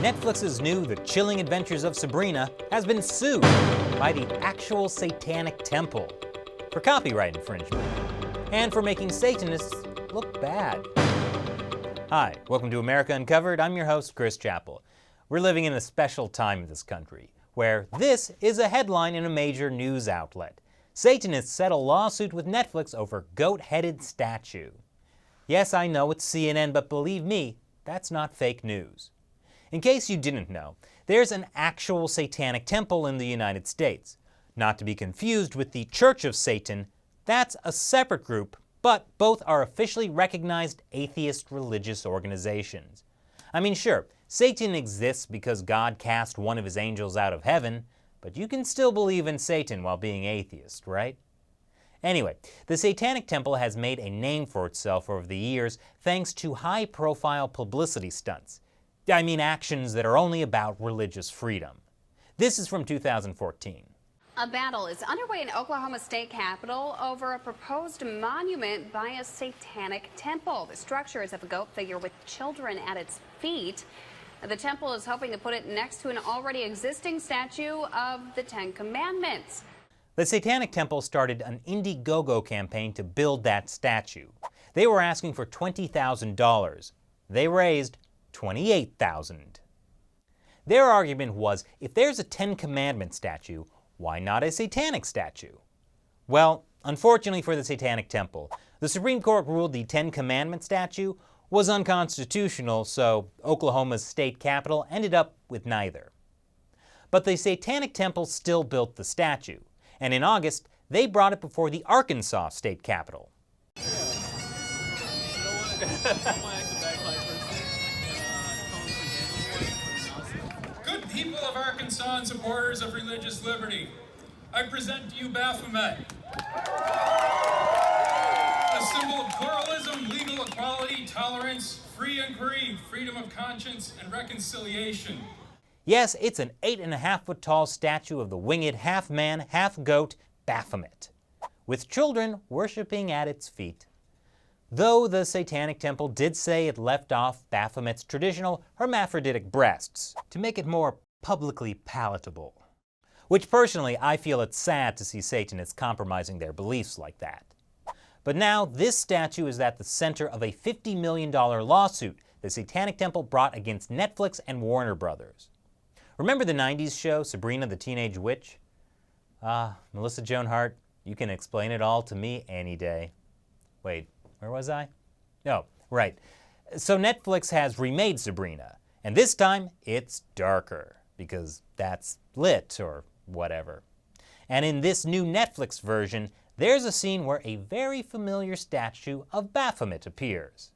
Netflix's new The Chilling Adventures of Sabrina has been sued by the actual Satanic Temple for copyright infringement and for making Satanists look bad. Hi, welcome to America Uncovered. I'm your host, Chris Chappell. We're living in a special time in this country where this is a headline in a major news outlet. Satanists settle lawsuit with Netflix over goat-headed statue. Yes, I know it's CNN, but believe me, that's not fake news. In case you didn't know, there's an actual Satanic Temple in the United States. Not to be confused with the Church of Satan, that's a separate group, but both are officially recognized atheist religious organizations. I mean, sure, Satan exists because God cast one of his angels out of heaven, but you can still believe in Satan while being atheist, right? Anyway, the Satanic Temple has made a name for itself over the years thanks to high-profile publicity stunts. I mean actions that are only about religious freedom. This is from 2014. A battle is underway in Oklahoma State Capitol over a proposed monument by a Satanic Temple. The structure is of a goat figure with children at its feet. The temple is hoping to put it next to an already existing statue of the Ten Commandments. The Satanic Temple started an Indiegogo campaign to build that statue. They were asking for $20,000. They raised $28,000. Their argument was, if there's a Ten Commandment statue, why not a Satanic statue? Well, unfortunately for the Satanic Temple, the Supreme Court ruled the Ten Commandment statue was unconstitutional, so Oklahoma's state capitol ended up with neither. But the Satanic Temple still built the statue, and in August, they brought it before the Arkansas state capitol. Good people of Arkansas and supporters of religious liberty, I present to you Baphomet, a symbol of pluralism, legal equality, tolerance, free inquiry, freedom of conscience, and reconciliation. Yes, it's an 8.5-foot tall statue of the winged half-man, half-goat Baphomet, with children worshiping at its feet. Though the Satanic Temple did say it left off Baphomet's traditional hermaphroditic breasts to make it more publicly palatable. Which personally, I feel it's sad to see Satanists compromising their beliefs like that. But now, this statue is at the center of a $50 million lawsuit the Satanic Temple brought against Netflix and Warner Brothers. Remember the 90s show, Sabrina the Teenage Witch? Melissa Joan Hart, you can explain it all to me any day. Wait, where was I? Oh, right. So Netflix has remade Sabrina, and this time it's darker, because that's lit or whatever. And in this new Netflix version, there's a scene where a very familiar statue of Baphomet appears.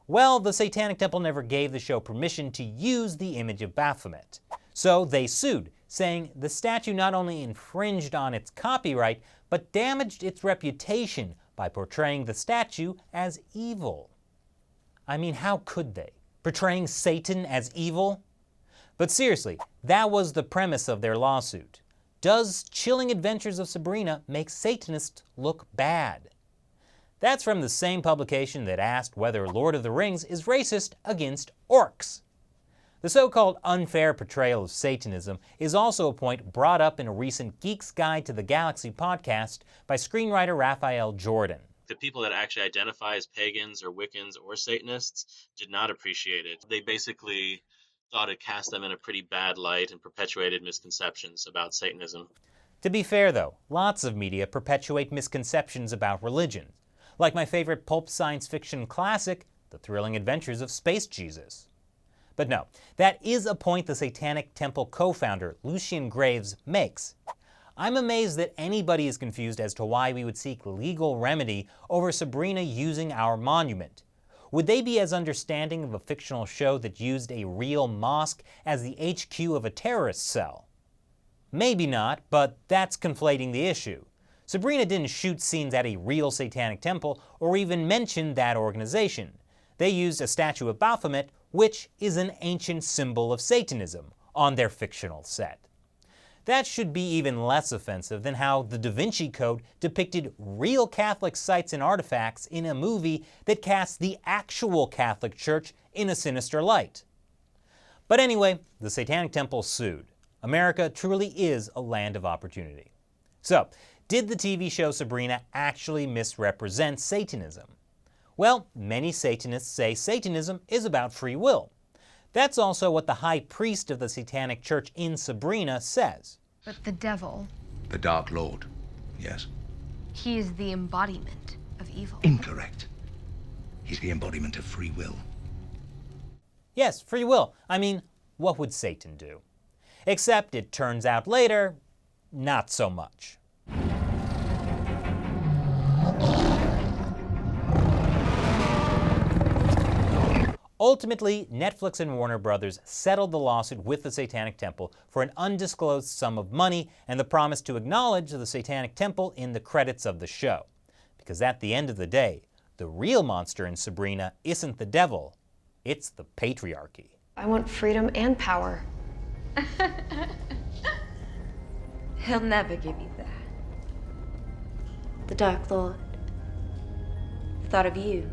Well, the Satanic Temple never gave the show permission to use the image of Baphomet. So they sued, saying the statue not only infringed on its copyright, but damaged its reputation by portraying the statue as evil. I mean, how could they? Portraying Satan as evil? But seriously, that was the premise of their lawsuit. Does Chilling Adventures of Sabrina make Satanists look bad? That's from the same publication that asked whether Lord of the Rings is racist against orcs. The so-called unfair portrayal of Satanism is also a point brought up in a recent Geek's Guide to the Galaxy podcast by screenwriter Raphael Jordan. The people that actually identify as pagans or Wiccans or Satanists did not appreciate it. They basically thought it cast them in a pretty bad light and perpetuated misconceptions about Satanism. To be fair though, lots of media perpetuate misconceptions about religion, like my favorite pulp science fiction classic, The Thrilling Adventures of Space Jesus. But no, that is a point the Satanic Temple co-founder Lucien Graves makes. I'm amazed that anybody is confused as to why we would seek legal remedy over Sabrina using our monument. Would they be as understanding of a fictional show that used a real mosque as the HQ of a terrorist cell? Maybe not, but that's conflating the issue. Sabrina didn't shoot scenes at a real Satanic Temple or even mention that organization. They used a statue of Baphomet, which is an ancient symbol of Satanism, on their fictional set. That should be even less offensive than how the Da Vinci Code depicted real Catholic sites and artifacts in a movie that casts the actual Catholic Church in a sinister light. But anyway, the Satanic Temple sued. America truly is a land of opportunity. So, did the TV show Sabrina actually misrepresent Satanism? Well, many Satanists say Satanism is about free will. That's also what the high priest of the Satanic Church in Sabrina says. But the devil, The Dark Lord, yes. he is the embodiment of evil. Incorrect. He's the embodiment of free will. Yes, free will. I mean, what would Satan do? Except it turns out later, not so much. Ultimately, Netflix and Warner Brothers settled the lawsuit with the Satanic Temple for an undisclosed sum of money and the promise to acknowledge the Satanic Temple in the credits of the show. Because at the end of the day, the real monster in Sabrina isn't the devil, it's the patriarchy. I want freedom and power. He'll never give you that. The Dark Lord. The thought of you,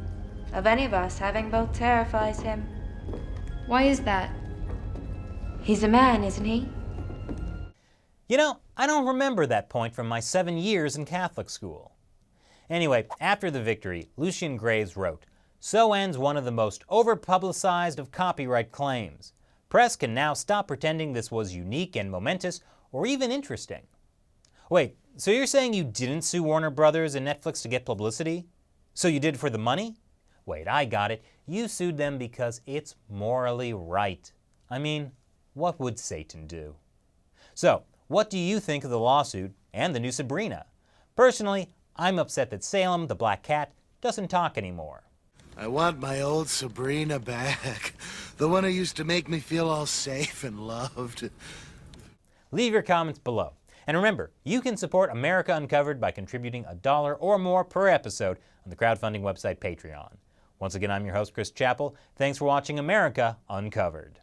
of any of us having both, terrifies him. Why is that? He's a man, isn't he? You know, I don't remember that point from my 7 years in Catholic school. Anyway, after the victory, Lucian Graves wrote, "So ends one of the most over-publicized of copyright claims. Press can now stop pretending this was unique and momentous, or even interesting." Wait, so you're saying you didn't sue Warner Brothers and Netflix to get publicity? So you did it for the money? Wait, I got it. You sued them because it's morally right. I mean, what would Satan do? So, what do you think of the lawsuit and the new Sabrina? Personally, I'm upset that Salem, the black cat, doesn't talk anymore. I want my old Sabrina back. The one who used to make me feel all safe and loved. Leave your comments below. And remember, you can support America Uncovered by contributing $1 or more per episode on the crowdfunding website Patreon. Once again, I'm your host, Chris Chappell. Thanks for watching America Uncovered.